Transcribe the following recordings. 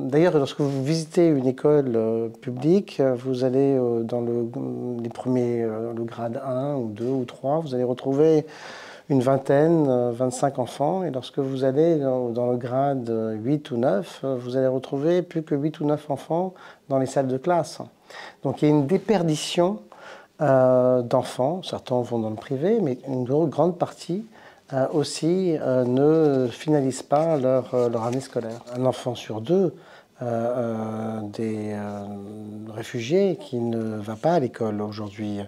D'ailleurs, lorsque vous visitez une école publique, vous allez dans les premiers, le grade 1 ou 2 ou 3, vous allez retrouver une vingtaine, 25 enfants. Et lorsque vous allez dans le grade 8 ou 9, vous allez retrouver plus que 8 ou 9 enfants dans les salles de classe. Donc il y a une déperdition d'enfants. Certains vont dans le privé, mais une grande partie aussi ne finalisent pas leur année scolaire. Un enfant sur deux des réfugiés qui ne va pas à l'école aujourd'hui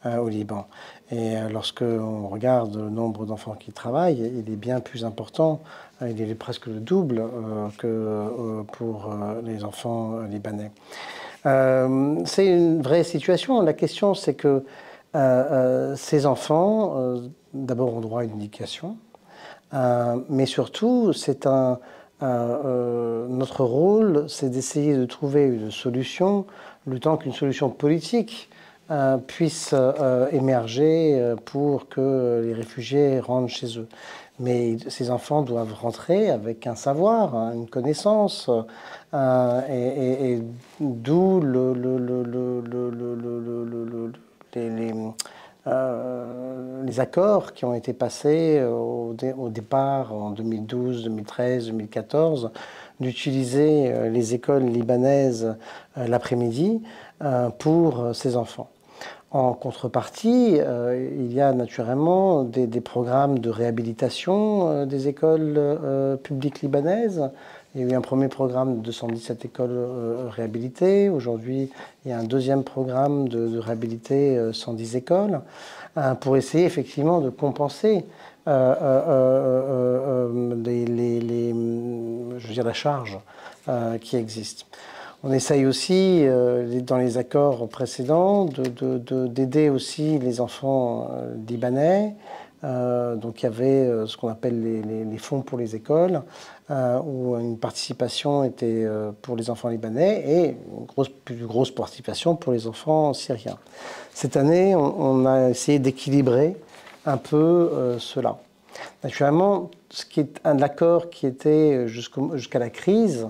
au Liban. Et lorsque on regarde le nombre d'enfants qui travaillent, il est bien plus important, il est presque le double que pour les enfants libanais. C'est une vraie situation. La question, c'est que ces enfants, d'abord, ont droit à une éducation, mais surtout, notre rôle, c'est d'essayer de trouver une solution, le temps qu'une solution politique puisse émerger pour que les réfugiés rentrent chez eux. Mais ces enfants doivent rentrer avec un savoir, une connaissance, et d'où les accords qui ont été passés au départ en 2012, 2013, 2014, d'utiliser les écoles libanaises l'après-midi pour ces enfants. En contrepartie, il y a naturellement des programmes de réhabilitation des écoles publiques libanaises. Il y a eu un premier programme de 217 écoles réhabilitées. Aujourd'hui, il y a un deuxième programme de réhabiliter 110 écoles pour essayer effectivement de compenser la charge qui existe. On essaye aussi, dans les accords précédents, d'aider aussi les enfants libanais. Donc il y avait ce qu'on appelle les fonds pour les écoles, où une participation était pour les enfants libanais et une plus grosse participation pour les enfants syriens. Cette année, on a essayé d'équilibrer un peu cela. Naturellement, un accord qui était jusqu'à la crise,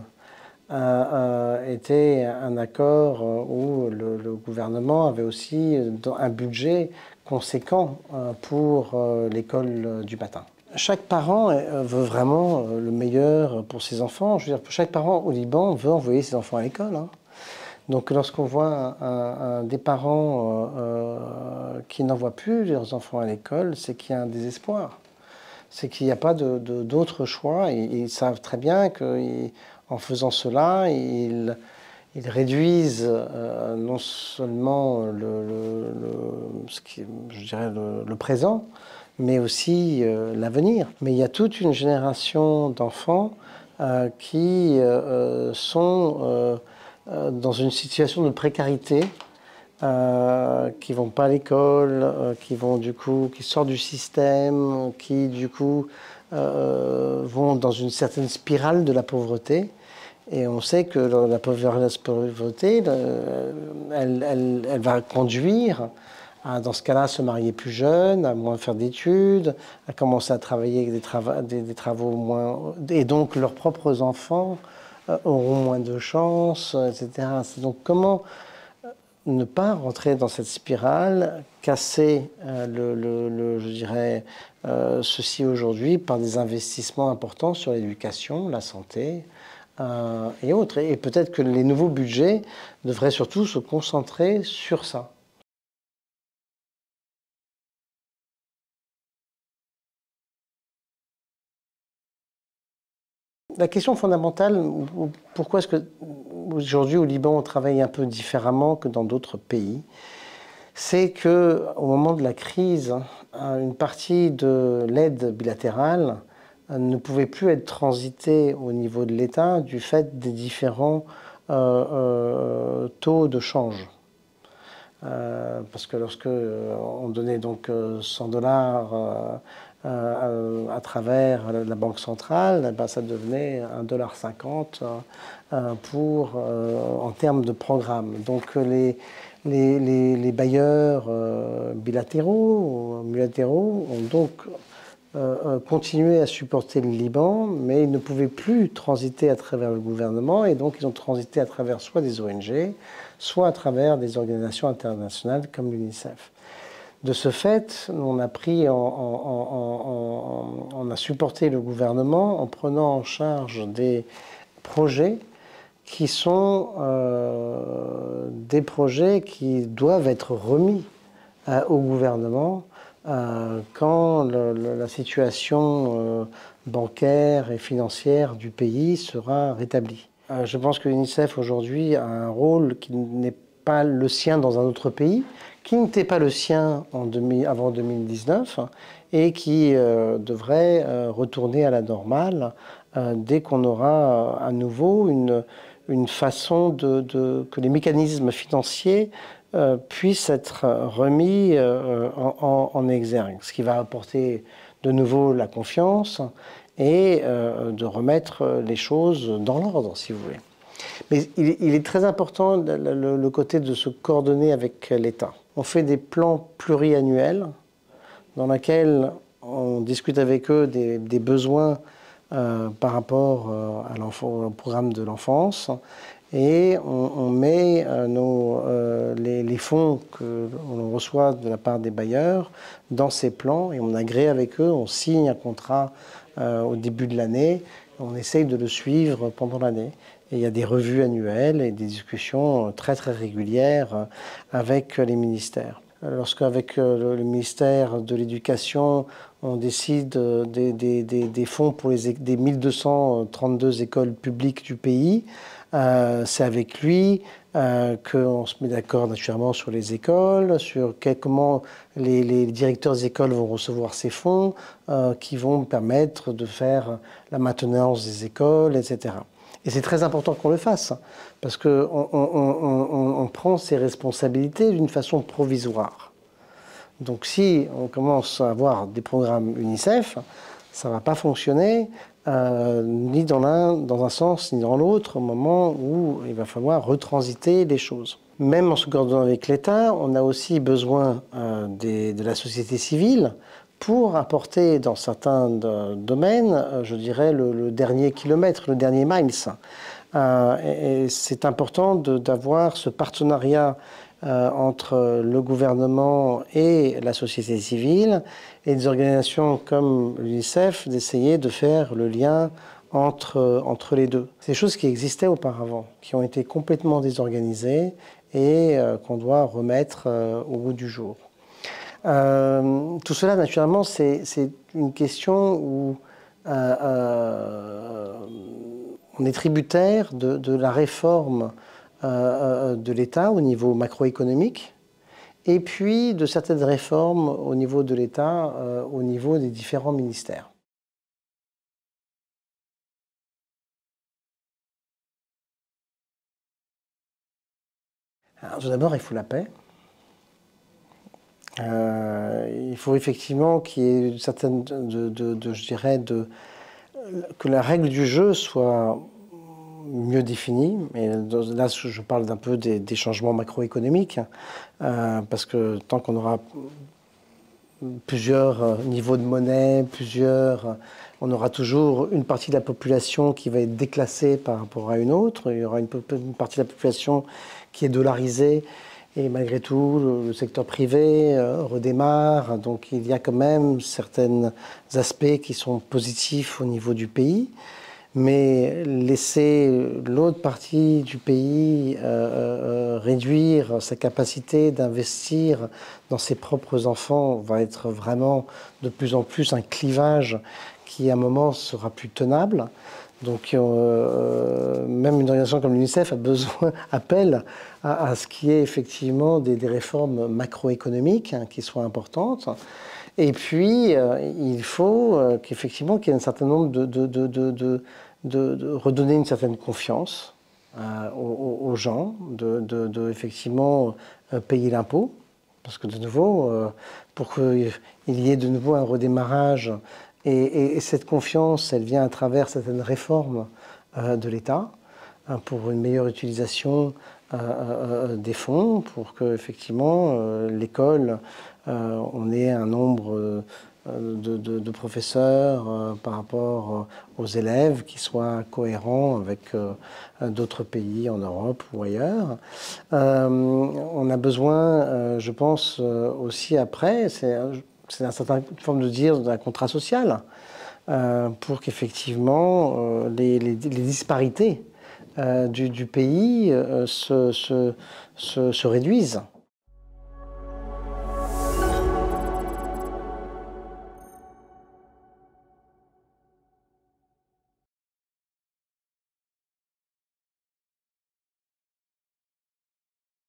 était un accord où le gouvernement avait aussi un budget conséquent pour l'école du matin. Chaque parent veut vraiment le meilleur pour ses enfants. Je veux dire, chaque parent au Liban veut envoyer ses enfants à l'école, hein. Donc lorsqu'on voit des parents qui n'envoient plus leurs enfants à l'école, c'est qu'il y a un désespoir. C'est qu'il n'y a pas d'autre choix. Ils savent très bien qu'en faisant cela, ils réduisent non seulement le présent, mais aussi l'avenir. Mais il y a toute une génération d'enfants qui sont dans une situation de précarité, qui vont pas à l'école, qui sortent du système, qui du coup vont dans une certaine spirale de la pauvreté. Et on sait que la pauvreté, elle va conduire à, dans ce cas-là, se marier plus jeune, à moins faire d'études, à commencer à travailler avec des travaux moins... Et donc leurs propres enfants auront moins de chance, etc. Donc comment ne pas rentrer dans cette spirale, casser je dirais, ceci aujourd'hui par des investissements importants sur l'éducation, la santé et autres. Et peut-être que les nouveaux budgets devraient surtout se concentrer sur ça. La question fondamentale, pourquoi est-ce qu'aujourd'hui au Liban on travaille un peu différemment que dans d'autres pays, c'est qu'au moment de la crise, une partie de l'aide bilatérale ne pouvait plus être transitée au niveau de l'État du fait des différents taux de change. Parce que lorsque on donnait donc 100 dollars à travers la banque centrale, ben ça devenait 1,50 $ en termes de programme. Donc les bailleurs bilatéraux, mullatéraux ont donc continuer à supporter le Liban, mais ils ne pouvaient plus transiter à travers le gouvernement, et donc ils ont transité à travers soit des ONG, soit à travers des organisations internationales comme l'UNICEF. De ce fait, on a supporté le gouvernement en prenant en charge des projets qui sont des projets qui doivent être remis au gouvernement quand la situation bancaire et financière du pays sera rétablie. Je pense que l'UNICEF aujourd'hui a un rôle qui n'est pas le sien dans un autre pays, qui n'était pas le sien avant 2019 et qui devrait retourner à la normale dès qu'on aura à nouveau une façon que les mécanismes financiers puissent être remis en exergue, ce qui va apporter de nouveau la confiance et de remettre les choses dans l'ordre, si vous voulez. Mais il est très important le côté de se coordonner avec l'État. On fait des plans pluriannuels dans lesquels on discute avec eux des besoins par rapport au programme de l'enfance, et on met les fonds que l'on reçoit de la part des bailleurs dans ces plans, et on agrée avec eux, on signe un contrat au début de l'année, on essaye de le suivre pendant l'année. Et il y a des revues annuelles et des discussions très très régulières avec les ministères. Lorsqu'avec le ministère de l'Éducation, on décide des fonds pour des 1232 écoles publiques du pays, c'est avec lui qu'on se met d'accord naturellement sur les écoles, sur comment les directeurs des écoles vont recevoir ces fonds, qui vont permettre de faire la maintenance des écoles, etc. Et c'est très important qu'on le fasse, parce qu'on prend ses responsabilités d'une façon provisoire. Donc si on commence à avoir des programmes UNICEF, ça ne va pas fonctionner ni dans un sens ni dans l'autre, au moment où il va falloir retransiter les choses. Même en se coordonnant avec l'État, on a aussi besoin de la société civile pour apporter dans certains domaines, je dirais, le dernier kilomètre, le dernier miles. Et c'est important d'avoir ce partenariat entre le gouvernement et la société civile, et des organisations comme l'UNICEF d'essayer de faire le lien entre les deux. C'est des choses qui existaient auparavant, qui ont été complètement désorganisées et qu'on doit remettre au goût du jour. Tout cela, naturellement, c'est une question où on est tributaire de la réforme de l'État au niveau macroéconomique, et puis de certaines réformes au niveau de l'État, au niveau des différents ministères. Alors, tout d'abord, il faut la paix. Il faut effectivement qu'il y ait une certaine, je dirais, que la règle du jeu soit mieux définie. Et là, je parle d'un peu des changements macroéconomiques, parce que tant qu'on aura plusieurs niveaux de monnaie, on aura toujours une partie de la population qui va être déclassée par rapport à une autre. Il y aura une partie de la population qui est dollarisée. Et malgré tout, le secteur privé redémarre. Donc il y a quand même certains aspects qui sont positifs au niveau du pays. Mais laisser l'autre partie du pays réduire sa capacité d'investir dans ses propres enfants va être vraiment de plus en plus un clivage qui à un moment sera plus tenable. Donc même une organisation comme l'UNICEF appelle à ce qu'il y ait effectivement des réformes macroéconomiques qui soient importantes. Et puis il faut qu'effectivement qu'il y ait un certain nombre de redonner une certaine confiance aux gens, effectivement payer l'impôt. Parce que de nouveau, pour qu'il y ait de nouveau un redémarrage, et cette confiance, elle vient à travers certaines réformes de l'État pour une meilleure utilisation des fonds, pour que effectivement l'école, on ait un nombre de professeurs par rapport aux élèves qui soient cohérents avec d'autres pays en Europe ou ailleurs. On a besoin, je pense, aussi après, c'est une certaine forme de dire d'un contrat social, pour qu'effectivement les disparités du pays se réduisent.